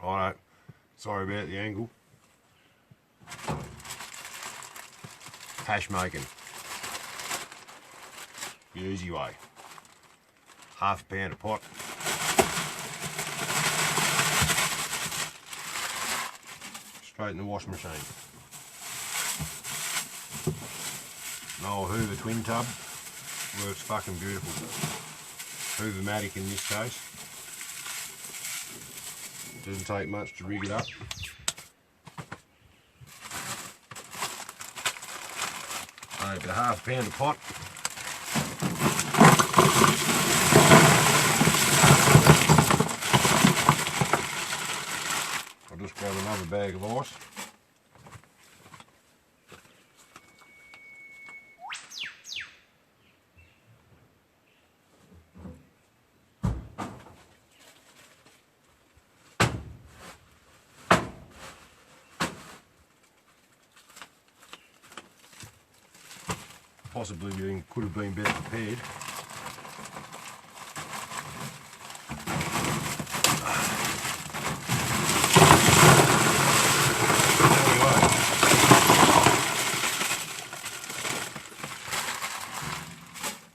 Righto, sorry about the angle. Hash making. The easy way. Half a pound a pot. Straight in the wash machine. An old Hoover twin tub. Works fucking beautiful. Hoover-matic in this case. Doesn't take much to rig it up. Over half a pound a pot. I'll just grab another bag of ice. Possibly could have been better prepared.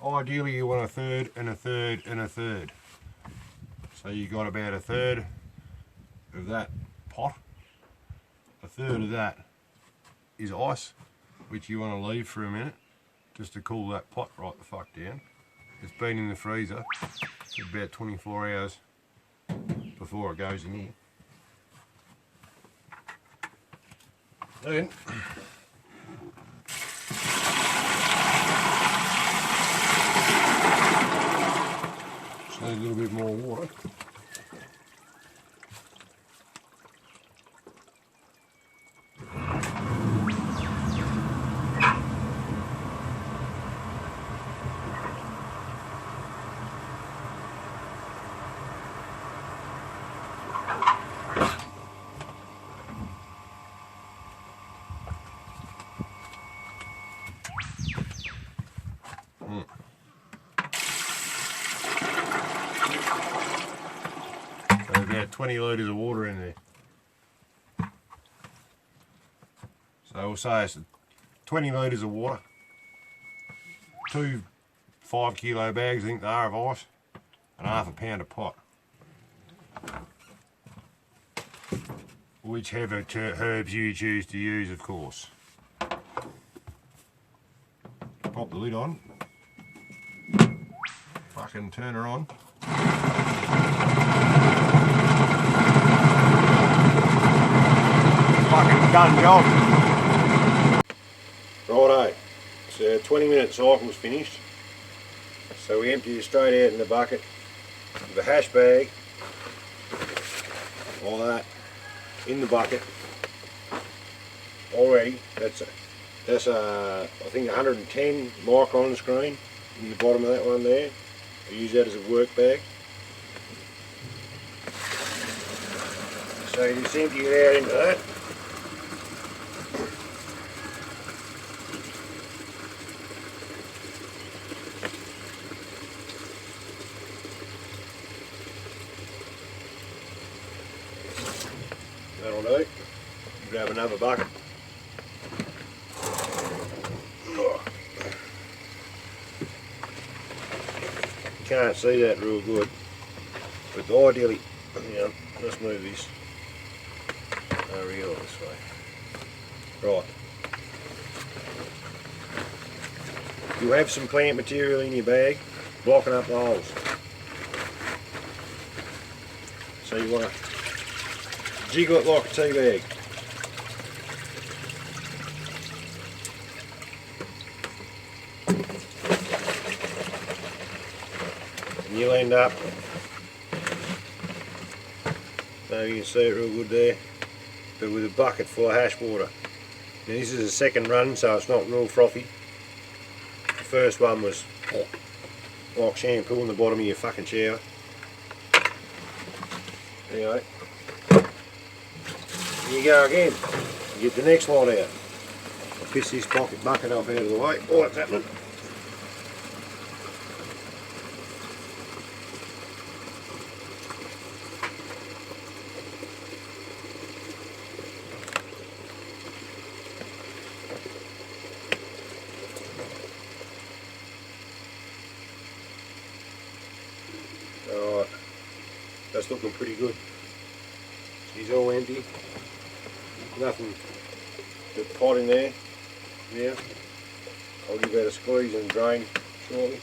Ideally you want a third and a third and a third. So you got about a third of that pot. A third of that is ice, which you want to leave for a minute, just to cool that pot right the fuck down. It's been in the freezer for about 24 hours before it goes in here. Then just need a little bit more water. About 20 litres of water in there. So we'll say it's 20 litres of water, 2 5-kilo bags I think they are of ice, and half a pound of pot. Whichever herbs you choose to use, of course. Pop the lid on. Fucking turn her on. Fucking done job. Righto, so 20-minute cycle's finished. So we empty it straight out in the bucket with a hash bag, all that, in the bucket. Already, that's I think 110 micron screen in the bottom of that one there. I use that as a work bag. So you just empty it out into that. That'll do. Grab another bucket. You can't see that real good, but ideally, let's move this over here this way. Right. You'll have some plant material in your bag blocking up the holes. So you want to jiggle it like a tea bag. And you'll end up, so you can see it real good there, but with a bucket full of hash water. Now this is a second run, so it's not real frothy. The first one was like shampoo in the bottom of your fucking shower. Anyway, here you go again. You get the next lot out. I'll piss this bucket up out of the way. Oh, what's happening? That's looking pretty good. She's all empty. Nothing but pot in there. Now, I'll give that a squeeze and drain shortly.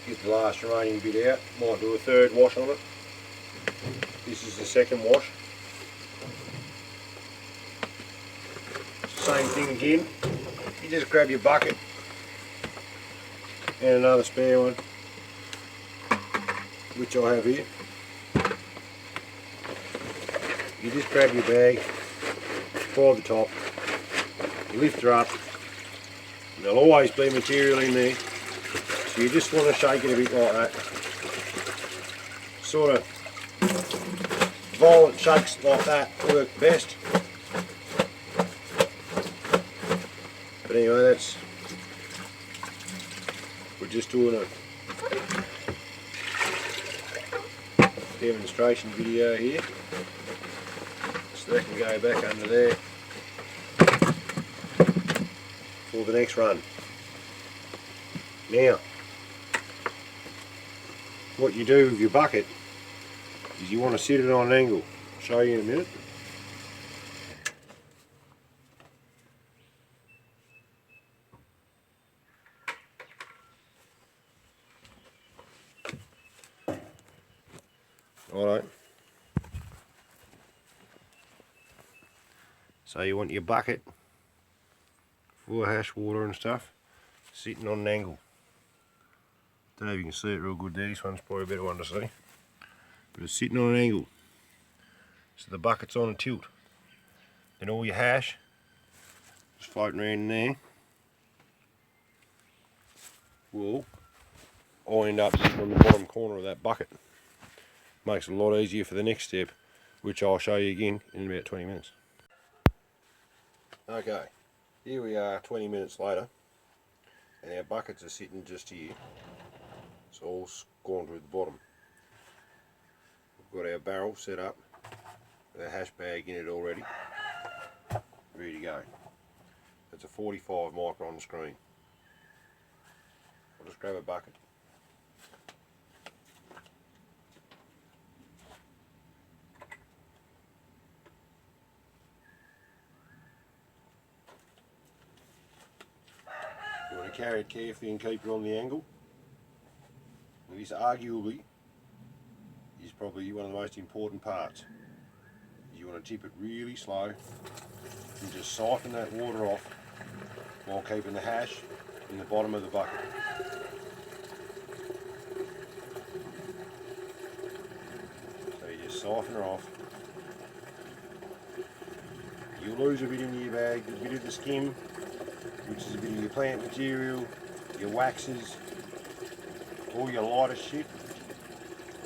Get the last remaining bit out. Might do a third wash on it. This is the second wash. Same thing again. You just grab your bucket and another spare one, which I have here. You just grab your bag by the top, you lift her up, and there'll always be material in there, so you just want to shake it a bit like that. Sort of violent shakes like that work best. But anyway, we're just doing a demonstration video here, so that can go back under there for the next run. Now, what you do with your bucket is you want to sit it on an angle. I'll show you in a minute. Alright. So you want your bucket full of hash water and stuff sitting on an angle. Don't know if you can see it real good there. This one's probably a better one to see. But it's sitting on an angle. So the bucket's on a tilt. Then all your hash just floating around in there will all end up sitting on the bottom corner of that bucket. Makes it a lot easier for the next step, which I'll show you again in about 20 minutes. Okay, here we are 20 minutes later, and our buckets are sitting just here. It's all gone through the bottom. We've got our barrel set up with a hash bag in it already, ready to go. It's a 45 micron screen. I'll just grab a bucket. You want to carry it carefully and keep it on the angle. And this arguably is probably one of the most important parts. You want to tip it really slow and just siphon that water off while keeping the hash in the bottom of the bucket. So you just siphon her off. You'll lose a bit in your bag, a bit of the skim, which is a bit of your plant material, your waxes, all your lighter shit,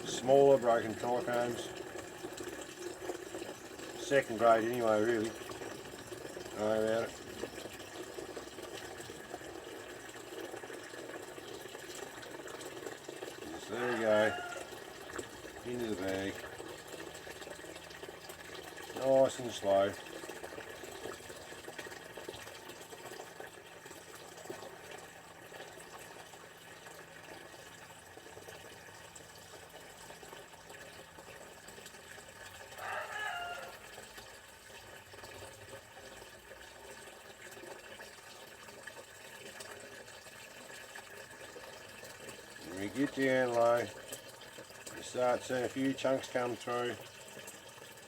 smaller broken trichomes, second grade anyway really, don't worry about it. Just there we go, into the bag, nice and slow. When you get down low, you start seeing a few chunks come through. You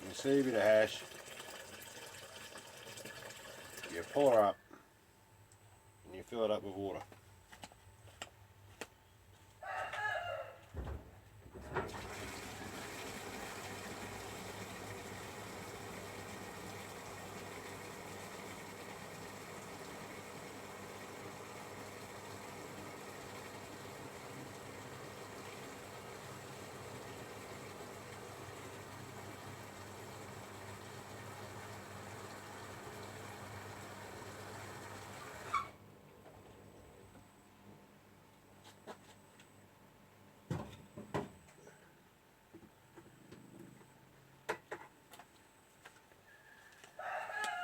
can see a bit of hash. You pull her up and you fill it up with water.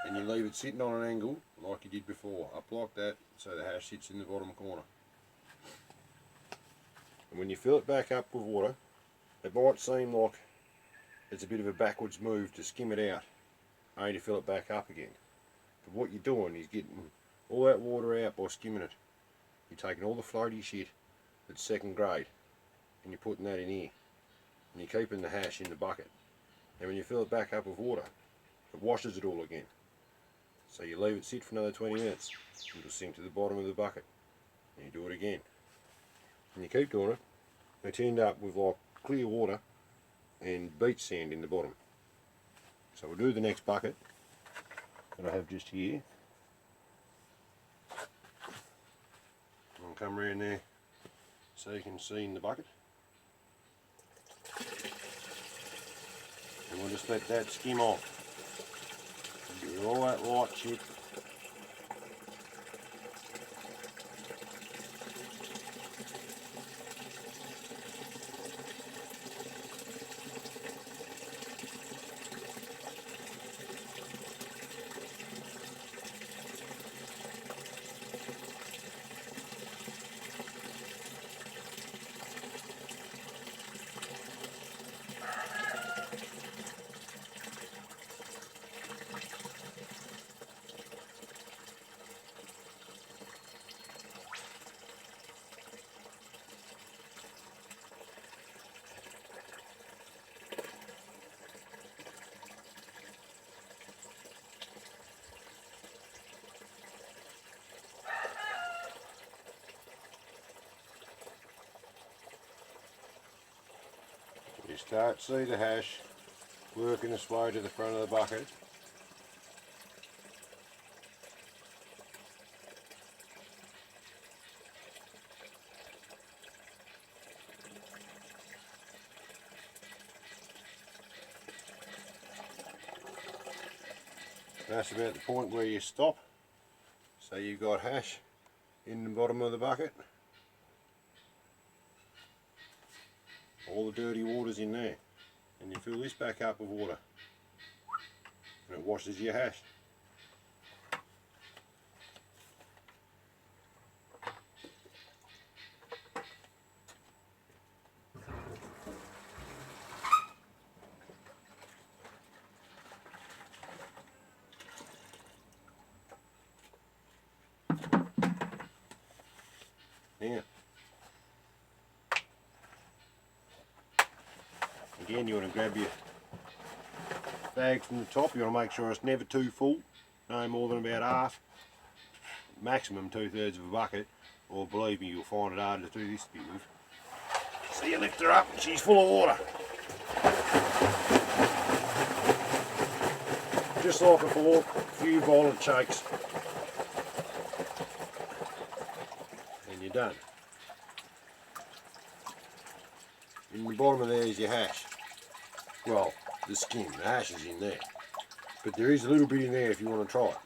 And you leave it sitting on an angle like you did before, up like that, so the hash sits in the bottom corner. And when you fill it back up with water, It might seem like it's a bit of a backwards move to skim it out, only to fill it back up again. But what you're doing is getting all that water out by skimming it. You're taking all the floaty shit that's second grade and you're putting that in here. And you're keeping the hash in the bucket. And when you fill it back up with water, it washes it all again. So you leave it sit for another 20 minutes. It'll sink to the bottom of the bucket. And you do it again. And you keep doing it. It's end up with like clear water and beach sand in the bottom. So we'll do the next bucket that I have just here. I'll come around there so you can see in the bucket. And we'll just let that skim off. Get all that light shit. You start to see the hash working its way to the front of the bucket. That's about the point where you stop. So you've got hash in the bottom of the bucket. All the dirty water's in there, and you fill this back up with water and it washes your hash. Now, again, you want to grab your bag from the top. You want to make sure it's never too full, no more than about half, maximum 2/3 of a bucket, or believe me, you'll find it harder to do this bit with. So you lift her up and she's full of water. Just like before, a few violent shakes and you're done. In the bottom of there is your hash. Well, the skim, the hash is in there. But there is a little bit in there if you want to try it.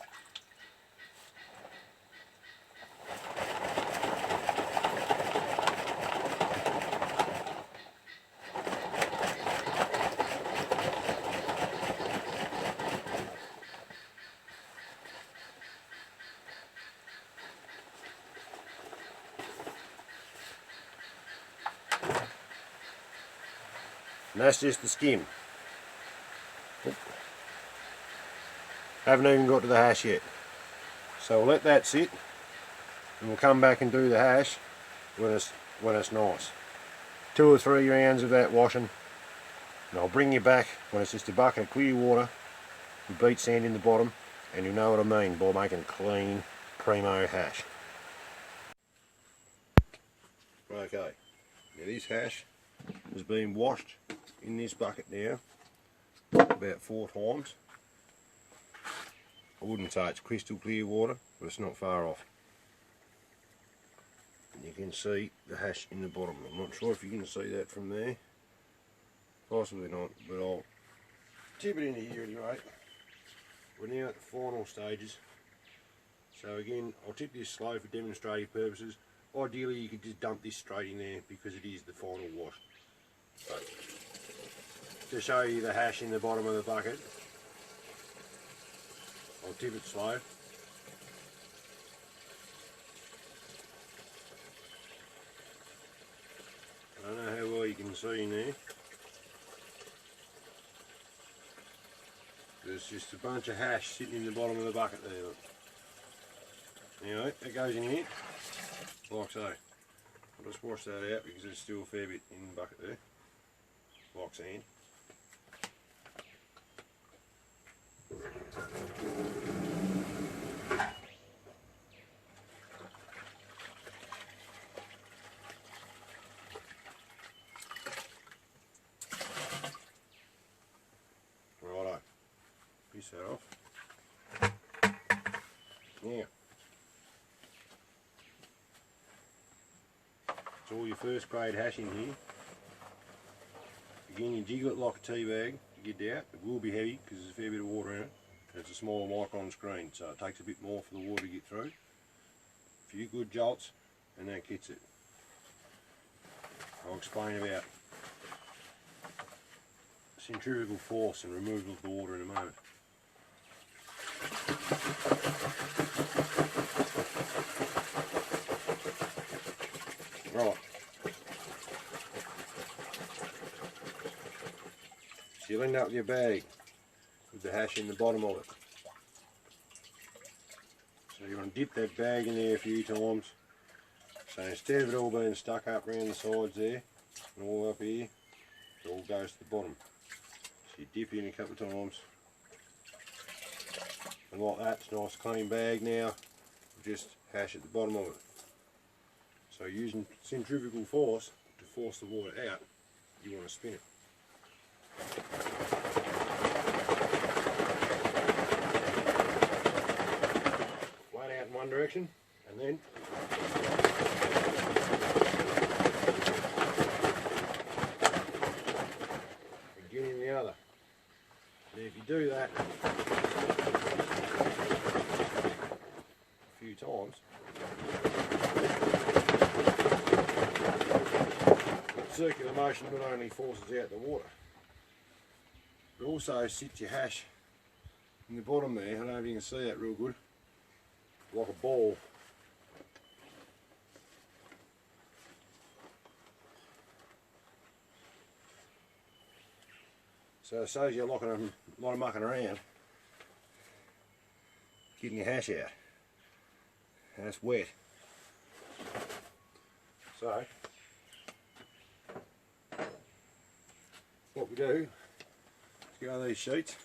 And that's just the skim. Haven't even got to the hash yet. So we'll let that sit and we'll come back and do the hash when it's nice. 2 or 3 rounds of that washing, and I'll bring you back when it's just a bucket of clear water with beach sand in the bottom, and you'll know what I mean by making clean primo hash. Okay, now this hash has been washed in this bucket now about 4 times. I wouldn't say it's crystal clear water, but it's not far off. And you can see the hash in the bottom. I'm not sure if you can see that from there. Possibly not, but I'll tip it into here anyway. We're now at the final stages. So again, I'll tip this slow for demonstrative purposes. Ideally you could just dump this straight in there because it is the final wash. But to show you the hash in the bottom of the bucket, I'll tip it slow. I don't know how well you can see in there. just a bunch of hash sitting in the bottom of the bucket there. Look. Anyway, that goes in here, like so. I'll just wash that out because there's still a fair bit in the bucket there, like sand. Righto, piss that off. Now, it's all your first grade hash in here. Again, you jiggle it like a tea bag to get out. It will be heavy because there's a fair bit of water in it. And it's a smaller micron screen, so it takes a bit more for the water to get through. A few good jolts and that gets it. I'll explain about centrifugal force and removal of the water in a moment. Right. So you'll end up with your bag with the hash in the bottom of it. So you want to dip that bag in there a few times. So instead of it all being stuck up around the sides there and all up here, it all goes to the bottom. So you dip in a couple of times. And like that, it's a nice clean bag now. Just hash at the bottom of it. So using centrifugal force to force the water out, you want to spin it. Flat out in one direction, and then again in the other. Now if you do that a few times, circular motion not only forces out the water, but also sits your hash in the bottom there. I don't know if you can see that real good, like a ball. So it saves you a lot of mucking around, getting your hash out, and it's wet. So what we do is go these sheets,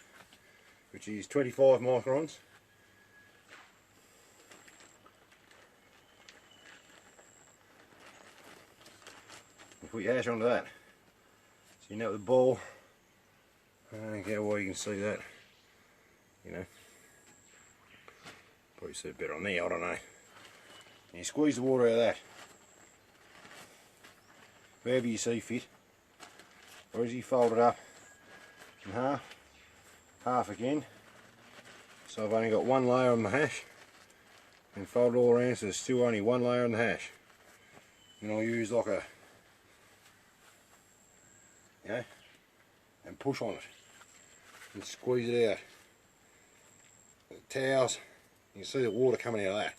which is 25 microns. You put your hash onto that. So you know the ball, I don't know why you can see that, you know, probably see it better on there, I don't know. And you squeeze the water out of that, wherever you see fit. Or as you fold it up in half, half again. So I've only got one layer on the hash, and fold it all around so there's still only one layer on the hash. And I'll use like a, you know, and push on it and squeeze it out. The towels, you can see the water coming out of that.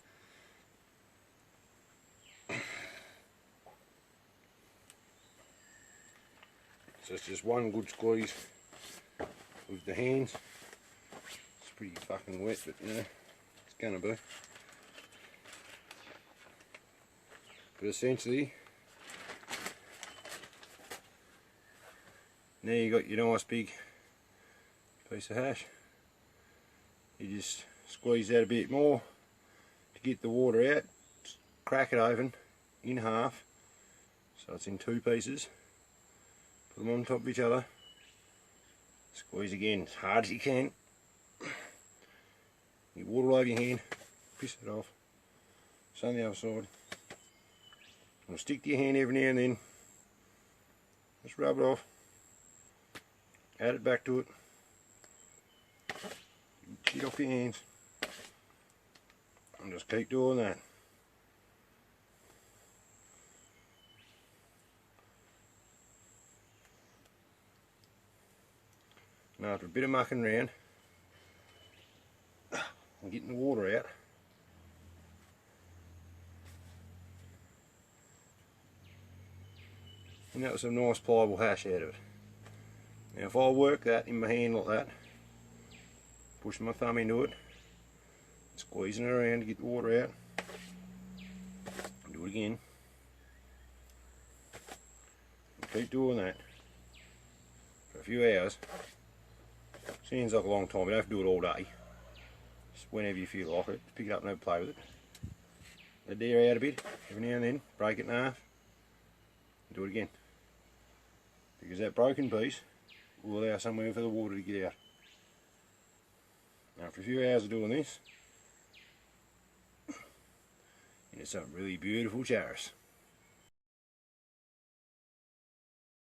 So it's just one good squeeze with the hands. It's pretty fucking wet, but you know, it's gonna be. But essentially, now you got your nice big piece of hash. You just squeeze that a bit more to get the water out. Crack it open in half, so it's in two pieces. Put them on top of each other, squeeze again as hard as you can. You water all over your hand, piss it off. Same the other side. And stick to your hand every now and then. Just rub it off. Add it back to it. Shit off your hands. And just keep doing that. Now after a bit of mucking around and getting the water out, and that was some nice pliable hash out of it. Now if I work that in my hand like that, pushing my thumb into it, squeezing it around to get the water out. Do it again. And keep doing that for a few hours. Seems like a long time, you don't have to do it all day. Just whenever you feel like it, just pick it up and have a play with it. Let the air out a bit, every now and then, break it in half, and do it again. Because that broken piece will allow somewhere for the water to get out. After a few hours of doing this, into some really beautiful charas.